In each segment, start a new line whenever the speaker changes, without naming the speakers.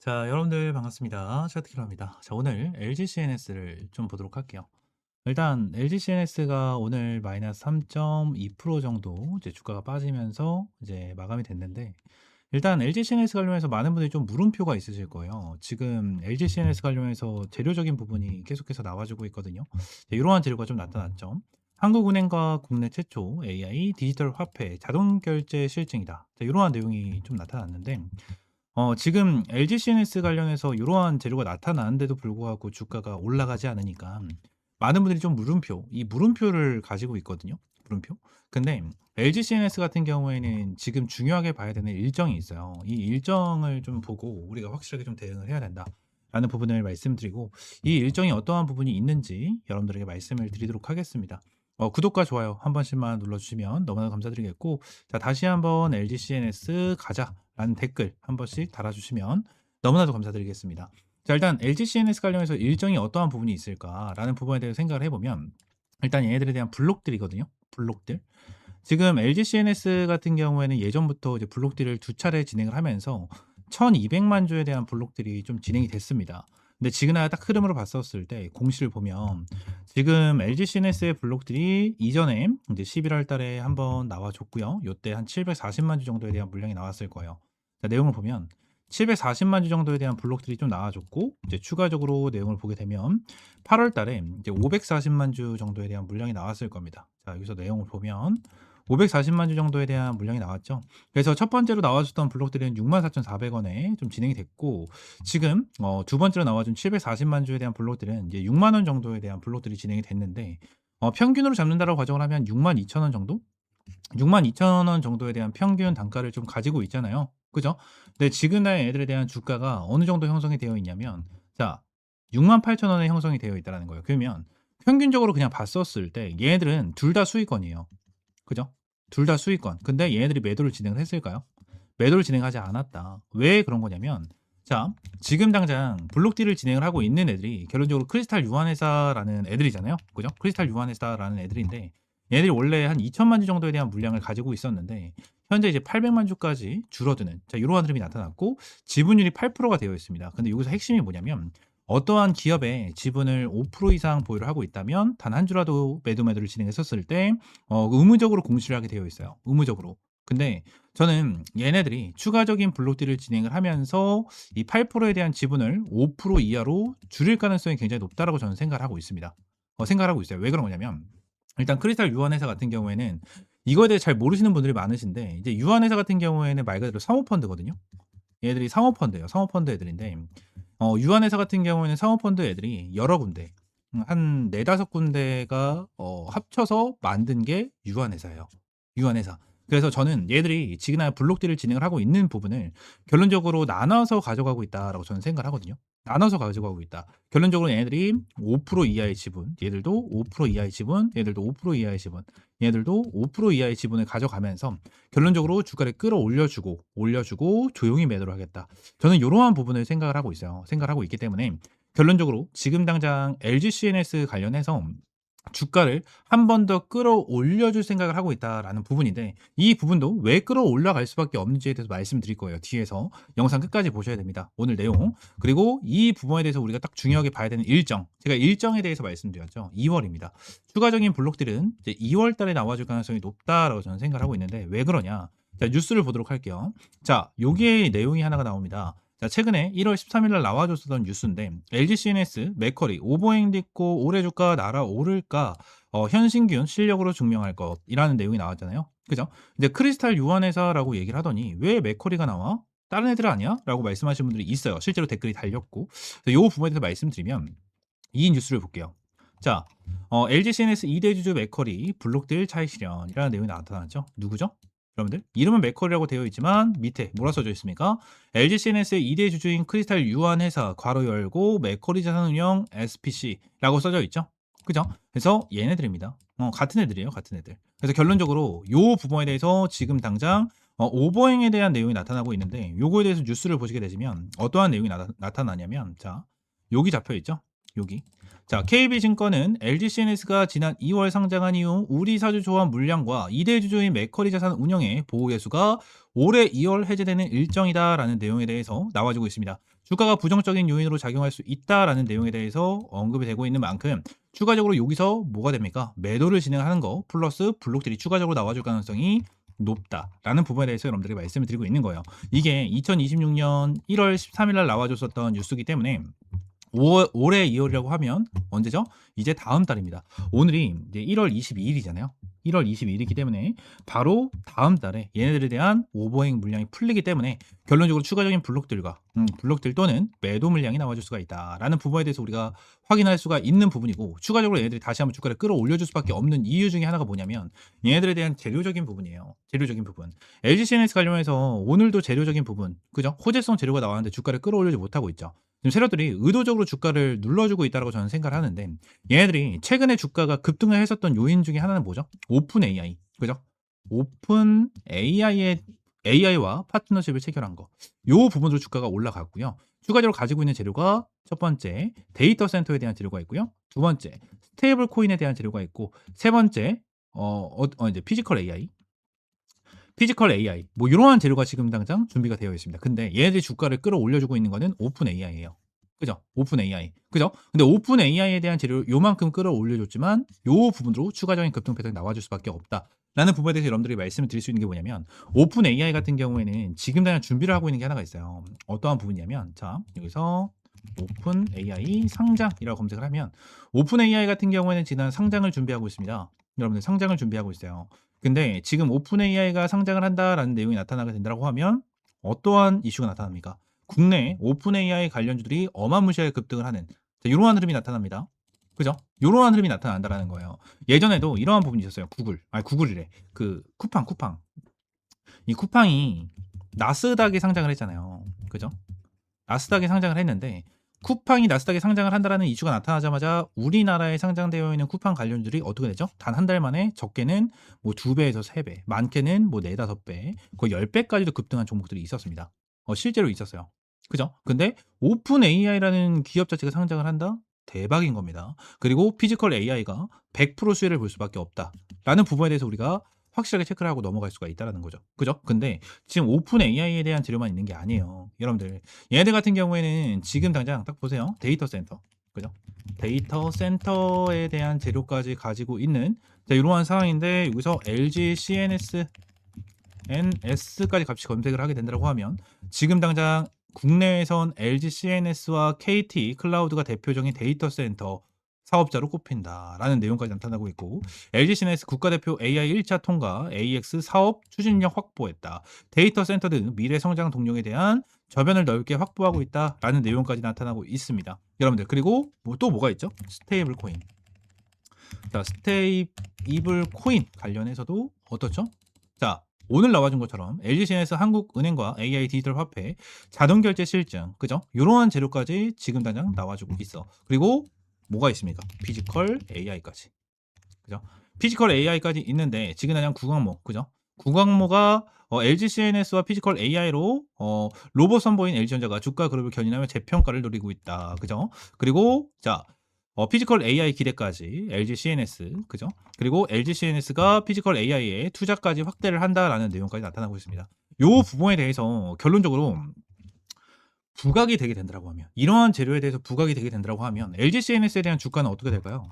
자, 여러분들 반갑습니다. 차트키러입니다. 자, 오늘 LG CNS를 좀 보도록 할게요. 일단 LG CNS가 오늘 마이너스 3.2% 정도 이제 주가가 빠지면서 이제 마감이 됐는데, 일단 LG CNS 관련해서 많은 분들이 좀 물음표가 있으실 거예요. 지금 LG CNS 관련해서 재료적인 부분이 계속해서 나와주고 있거든요. 자, 이러한 재료가 좀 나타났죠. 한국은행과 국내 최초 AI 디지털 화폐 자동 결제 실증이다. 자, 이러한 내용이 좀 나타났는데, 지금 LG CNS 관련해서 이러한 재료가 나타나는데도 불구하고 주가가 올라가지 않으니까 많은 분들이 좀 이 물음표를 가지고 있거든요. 물음표. 근데 LG CNS 같은 경우에는 지금 중요하게 봐야 되는 일정이 있어요. 이 일정을 좀 보고 우리가 확실하게 좀 대응을 해야 된다라는 부분을 말씀드리고, 이 일정이 어떠한 부분이 있는지 여러분들에게 말씀을 드리도록 하겠습니다. 구독과 좋아요 한 번씩만 눌러주시면 너무나 감사드리겠고, 자, 다시 한번 LG CNS 가자라는 댓글 한 번씩 달아주시면 너무나도 감사드리겠습니다. 자, 일단 LG CNS 관련해서 일정이 어떠한 부분이 있을까라는 부분에 대해서 생각을 해보면, 일단 얘네들에 대한 블록들이거든요. 블록들. 지금 LG CNS 같은 경우에는 예전부터 이제 블록딜을 두 차례 진행을 하면서 1200만 주에 대한 블록들이 좀 진행이 됐습니다. 근데 지그나 딱 흐름으로 봤었을 때 공시를 보면 지금 LG CNS의 블록들이 이전에 이제 11월 달에 한번 나와줬고요. 요때 한 740만 주 정도에 대한 물량이 나왔을 거예요. 자, 내용을 보면 740만 주 정도에 대한 블록들이 좀 나와줬고, 이제 추가적으로 내용을 보게 되면 8월 달에 이제 540만 주 정도에 대한 물량이 나왔을 겁니다. 자, 여기서 내용을 보면 540만 주 정도에 대한 물량이 나왔죠. 그래서 첫 번째로 나와줬던 블록들은 64,400원에 좀 진행이 됐고, 지금 두 번째로 나와준 740만 주에 대한 블록들은 이제 6만 원 정도에 대한 블록들이 진행이 됐는데, 평균으로 잡는다라고 가정을 하면 62,000원 정도? 62,000원 정도에 대한 평균 단가를 좀 가지고 있잖아요. 그죠? 근데 지금의 애들에 대한 주가가 어느 정도 형성이 되어 있냐면, 자, 68,000원에 형성이 되어 있다는 거예요. 그러면 평균적으로 그냥 봤었을 때 얘네들은 둘 다 수익권이에요. 그죠? 둘 다 수익권. 근데 얘네들이 매도를 진행을 했을까요? 매도를 진행하지 않았다. 왜 그런 거냐면, 자, 지금 당장 블록딜을 진행을 하고 있는 애들이 결론적으로 크리스탈 유한회사라는 애들이잖아요. 그죠? 크리스탈 유한회사라는 애들인데, 얘들이 원래 한 2천만 주 정도에 대한 물량을 가지고 있었는데 현재 이제 800만 주까지 줄어드는, 자, 이러한 흐름이 나타났고, 지분율이 8%가 되어 있습니다. 근데 여기서 핵심이 뭐냐면, 어떠한 기업에 지분을 5% 이상 보유를 하고 있다면 단 한 주라도 매도를 진행했었을 때 의무적으로 공시를 하게 되어 있어요. 의무적으로. 근데 저는 얘네들이 추가적인 블록딜을 진행을 하면서 이 8%에 대한 지분을 5% 이하로 줄일 가능성이 굉장히 높다라고 저는 생각을 하고 있습니다. 생각을 하고 있어요. 왜 그런 거냐면, 일단 크리스탈 유한회사 같은 경우에는 이거에 대해 잘 모르시는 분들이 많으신데, 이제 유한회사 같은 경우에는 말 그대로 사모펀드거든요. 얘들이 사모펀드예요. 사모펀드 애들인데, 유한회사 같은 경우에는 사모펀드 애들이 여러 군데, 한 네다섯 군데가 합쳐서 만든 게 유한회사예요. 유한회사. 그래서 저는 얘들이 지금 블록딜을 진행을 하고 있는 부분을 결론적으로 나눠서 가져가고 있다라고 저는 생각을 하거든요. 나눠서 가져가고 있다. 결론적으로 얘네들이 5% 이하의 지분, 얘들도 5% 이하의 지분, 얘들도 5% 이하의 지분, 얘들도 5% 이하의 지분을 가져가면서 결론적으로 주가를 올려주고 조용히 매도를 하겠다. 저는 이러한 부분을 생각을 하고 있어요. 생각을 하고 있기 때문에 결론적으로 지금 당장 LG CNS 관련해서 주가를 한 번 더 끌어올려 줄 생각을 하고 있다라는 부분인데, 이 부분도 왜 끌어올라갈 수밖에 없는지에 대해서 말씀드릴 거예요. 뒤에서 영상 끝까지 보셔야 됩니다. 오늘 내용. 그리고 이 부분에 대해서 우리가 딱 중요하게 봐야 되는 일정. 제가 일정에 대해서 말씀드렸죠. 2월입니다. 추가적인 블록들은 이제 2월 달에 나와줄 가능성이 높다라고 저는 생각을 하고 있는데, 왜 그러냐? 자, 뉴스를 보도록 할게요. 자, 여기에 내용이 하나가 나옵니다. 자, 최근에 1월 13일 날 나와줬었던 뉴스인데, LG CNS 맥커리 오버행 딛고 올해 주가 날아오를까, 현신균 실력으로 증명할 것이라는 내용이 나왔잖아요. 그죠? 이제 크리스탈 유한회사라고 얘기를 하더니 왜 맥커리가 나와? 다른 애들 아니야? 라고 말씀하시는 분들이 있어요. 실제로 댓글이 달렸고. 이 부분에 대해서 말씀드리면, 이 뉴스를 볼게요. 자, LG CNS 2대 주주 맥커리 블록딜 차익 실현이라는 내용이 나타났죠. 누구죠? 여러분들, 이름은 맥커리라고 되어 있지만 밑에 뭐라 써져 있습니까? LG CNS의 2대 주주인 크리스탈 유한회사 괄호 열고 맥커리 자산운용 SPC라고 써져 있죠. 그죠? 그래서 얘네들입니다. 같은 애들이에요. 같은 애들. 그래서 결론적으로 요 부분에 대해서 지금 당장 오버행에 대한 내용이 나타나고 있는데, 요거에 대해서 뉴스를 보시게 되시면 어떠한 내용이 나타나냐면, 자, 여기 잡혀 있죠. 여기. 자, KB증권은 LGCNS가 지난 2월 상장한 이후 우리 사주 조합 물량과 2대 주주인 맥커리 자산 운영의 보호 개수가 올해 2월 해제되는 일정이다라는 내용에 대해서 나와주고 있습니다. 주가가 부정적인 요인으로 작용할 수 있다라는 내용에 대해서 언급이 되고 있는 만큼 추가적으로 여기서 뭐가 됩니까? 매도를 진행하는 거 플러스 블록들이 추가적으로 나와줄 가능성이 높다라는 부분에 대해서 여러분들에게 말씀을 드리고 있는 거예요. 이게 2026년 1월 13일 날 나와줬었던 뉴스이기 때문에 올해 2월이라고 하면 언제죠? 이제 다음 달입니다. 오늘이 이제 1월 22일이잖아요. 1월 22일이기 때문에 바로 다음 달에 얘네들에 대한 오버행 물량이 풀리기 때문에 결론적으로 추가적인 블록들 또는 매도 물량이 나와줄 수가 있다라는 부분에 대해서 우리가 확인할 수가 있는 부분이고, 추가적으로 얘네들이 다시 한번 주가를 끌어올려줄 수밖에 없는 이유 중에 하나가 뭐냐면 얘네들에 대한 재료적인 부분이에요. 재료적인 부분. LGCNS 관련해서 오늘도 재료적인 부분, 그죠? 호재성 재료가 나왔는데 주가를 끌어올리지 못하고 있죠. 지금 세력들이 의도적으로 주가를 눌러주고 있다고 저는 생각을 하는데, 얘네들이 최근에 주가가 급등을 했었던 요인 중에 하나는 뭐죠? 오픈 AI, 그죠? 오픈 AI와 파트너십을 체결한 거. 요 부분으로 주가가 올라갔고요. 추가적으로 가지고 있는 재료가 첫 번째 데이터 센터에 대한 재료가 있고요. 두 번째 스테이블 코인에 대한 재료가 있고, 세 번째 이제 피지컬 AI, 뭐 이러한 재료가 지금 당장 준비가 되어 있습니다. 근데 얘네들이 주가를 끌어올려주고 있는 거는 오픈 AI예요. 그죠? 오픈 AI. 그죠? 근데 오픈 AI에 대한 재료 요만큼 끌어올려줬지만 요 부분으로 추가적인 급등 패턴이 나와줄 수밖에 없다. 라는 부분에 대해서 여러분들이 말씀을 드릴 수 있는 게 뭐냐면, 오픈 AI 같은 경우에는 지금 당장 준비를 하고 있는 게 하나가 있어요. 어떠한 부분이냐면, 자, 여기서 오픈 AI 상장이라고 검색을 하면, 오픈 AI 같은 경우에는 지난 상장을 준비하고 있습니다. 여러분들 상장을 준비하고 있어요. 근데 지금 오픈 AI가 상장을 한다라는 내용이 나타나게 된다고 하면 어떠한 이슈가 나타납니까? 국내 오픈 AI 관련주들이 어마무시하게 급등을 하는 이러한 흐름이 나타납니다. 그죠? 이러한 흐름이 나타난다라는 거예요. 예전에도 이러한 부분이 있었어요. 구글이래. 그 쿠팡. 이 쿠팡이 나스닥에 상장을 했잖아요. 그죠? 나스닥에 상장을 했는데, 쿠팡이 나스닥에 상장을 한다라는 이슈가 나타나자마자 우리나라에 상장되어 있는 쿠팡 관련주들이 어떻게 되죠? 단 한 달 만에 적게는 뭐 2배에서 3배, 많게는 뭐 4, 5배, 거의 10배까지도 급등한 종목들이 있었습니다. 실제로 있었어요. 그죠? 근데 오픈 AI라는 기업 자체가 상장을 한다? 대박인 겁니다. 그리고 피지컬 AI가 100% 수혜를 볼 수밖에 없다. 라는 부분에 대해서 우리가 확실하게 체크를 하고 넘어갈 수가 있다는 거죠. 그죠? 근데 지금 오픈 AI에 대한 재료만 있는 게 아니에요. 여러분들, 얘네들 같은 경우에는 지금 당장 딱 보세요. 데이터 센터. 그죠? 데이터 센터에 대한 재료까지 가지고 있는 이러한 상황인데, 여기서 LG CNS NS까지 같이 검색을 하게 된다고 하면 지금 당장 국내에선 LG CNS와 KT 클라우드가 대표적인 데이터 센터 사업자로 꼽힌다라는 내용까지 나타나고 있고, LG CNS 국가대표 AI 1차 통과 AX 사업 추진력 확보했다. 데이터 센터 등 미래 성장 동력에 대한 저변을 넓게 확보하고 있다라는 내용까지 나타나고 있습니다. 여러분들, 그리고 또 뭐가 있죠? 스테이블 코인. 자, 스테이블 코인 관련해서도 어떻죠? 자, 오늘 나와준 것처럼 LGCN에서 한국은행과 AI 디지털 화폐, 자동결제 실증, 그죠? 이러한 재료까지 지금 당장 나와주고 있어. 그리고 뭐가 있습니까? 피지컬 AI까지. 그죠? 피지컬 AI까지 있는데 지금 당장 구광목, 그죠? 구광모가 LGCNS와 피지컬 AI로 로봇 선보인 LG전자가 주가 그룹을 견인하며 재평가를 노리고 있다. 그죠? 그리고 자, 피지컬 AI 기대까지 LG CNS, 그죠? 그리고 LG CNS가 피지컬 AI에 투자까지 확대를 한다라는 내용까지 나타나고 있습니다. 요 부분에 대해서 결론적으로 부각이 되게 된다고 하면, 이러한 재료에 대해서 부각이 되게 된다고 하면 LG CNS에 대한 주가는 어떻게 될까요?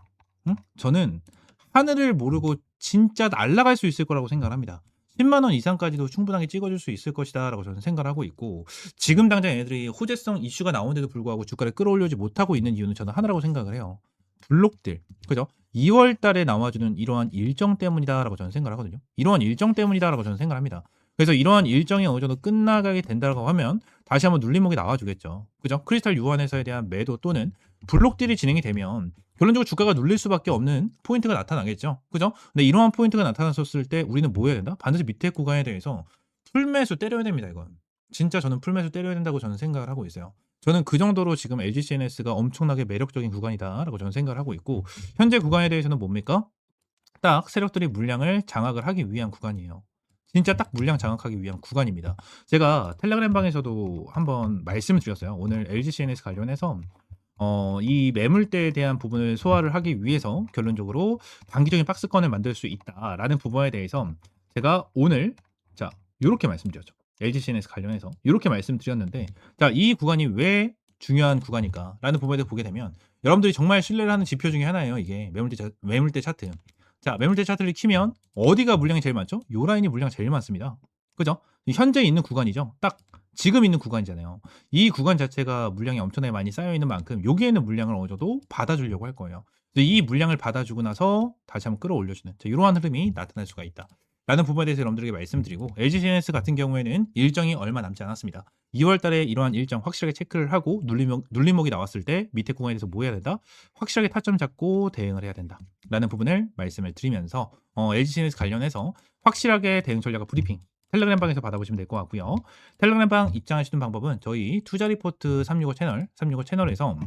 저는 하늘을 모르고 진짜 날아갈 수 있을 거라고 생각을 합니다. 10만 원 이상까지도 충분하게 찍어줄 수 있을 것이다라고 저는 생각을 하고 있고, 지금 당장 애들이 호재성 이슈가 나오는데도 불구하고 주가를 끌어올리지 못하고 있는 이유는 저는 하나라고 생각을 해요. 블록들, 그죠? 2월 달에 나와주는 이러한 일정 때문이다라고 저는 생각을 하거든요. 이러한 일정 때문이다라고 저는 생각을 합니다. 그래서 이러한 일정이 어느 정도 끝나가게 된다고 하면 다시 한번 눌림목이 나와주겠죠. 그죠? 크리스탈 유한회사에 대한 매도 또는 블록딜이 진행이 되면 결론적으로 주가가 눌릴 수밖에 없는 포인트가 나타나겠죠. 그죠? 근데 이러한 포인트가 나타났었을 때 우리는 뭐 해야 된다? 반드시 밑에 구간에 대해서 풀매수 때려야 됩니다, 이건. 진짜 저는 풀매수 때려야 된다고 저는 생각을 하고 있어요. 저는 그 정도로 지금 LG CNS가 엄청나게 매력적인 구간이다라고 저는 생각을 하고 있고, 현재 구간에 대해서는 뭡니까? 딱 세력들이 물량을 장악을 하기 위한 구간이에요. 진짜 딱 물량 장악하기 위한 구간입니다. 제가 텔레그램 방에서도 한번 말씀을 드렸어요. 오늘 LG CNS 관련해서 이 매물대에 대한 부분을 소화를 하기 위해서 결론적으로 단기적인 박스권을 만들 수 있다라는 부분에 대해서 제가 오늘 자 요렇게 말씀드렸죠. LG CNS 관련해서 요렇게 말씀드렸는데, 자, 이 구간이 왜 중요한 구간일까라는 부분에 대해서 보게 되면 여러분들이 정말 신뢰를 하는 지표 중에 하나예요, 이게. 매물대 차트. 자, 매물대 차트를 키면 어디가 물량이 제일 많죠? 요 라인이 물량 제일 많습니다. 그죠? 현재 있는 구간이죠. 딱 지금 있는 구간이잖아요. 이 구간 자체가 물량이 엄청나게 많이 쌓여 있는 만큼 여기에는 물량을 어느 정도 받아주려고 할 거예요. 그래서 이 물량을 받아주고 나서 다시 한번 끌어올려주는, 자, 이러한 흐름이 나타날 수가 있다 라는 부분에 대해서 여러분들에게 말씀드리고, LG CNS 같은 경우에는 일정이 얼마 남지 않았습니다. 2월 달에 이러한 일정 확실하게 체크를 하고 눌림목이 나왔을 때 밑에 구간에 대해서 뭐 해야 된다? 확실하게 타점 잡고 대응을 해야 된다 라는 부분을 말씀을 드리면서, LG CNS 관련해서 확실하게 대응 전략과 브리핑 텔레그램방에서 받아보시면 될 것 같고요. 텔레그램방 입장하시는 방법은 저희 투자 리포트 365 채널에서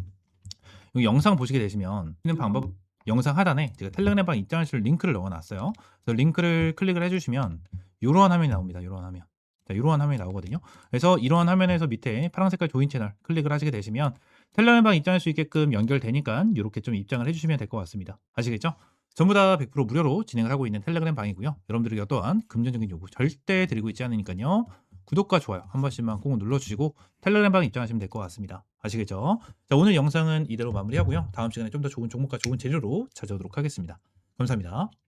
여기 영상 보시게 되시면 있는 방법, 영상 하단에 제가 텔레그램방 입장하실 링크를 넣어놨어요. 그래서 링크를 클릭을 해주시면 이러한 화면이 나옵니다. 이러한 화면. 자, 이러한 화면이 나오거든요. 그래서 이러한 화면에서 밑에 파란 색깔 조인 채널 클릭을 하시게 되시면 텔레그램방 입장할 수 있게끔 연결되니까 이렇게 좀 입장을 해주시면 될 것 같습니다. 아시겠죠? 전부 다 100% 무료로 진행을 하고 있는 텔레그램 방이고요. 여러분들에게 어떠한 금전적인 요구 절대 드리고 있지 않으니까요. 구독과 좋아요 한 번씩만 꼭 눌러주시고 텔레그램 방 입장하시면 될 것 같습니다. 아시겠죠? 자, 오늘 영상은 이대로 마무리하고요. 다음 시간에 좀 더 좋은 종목과 좋은 재료로 찾아오도록 하겠습니다. 감사합니다.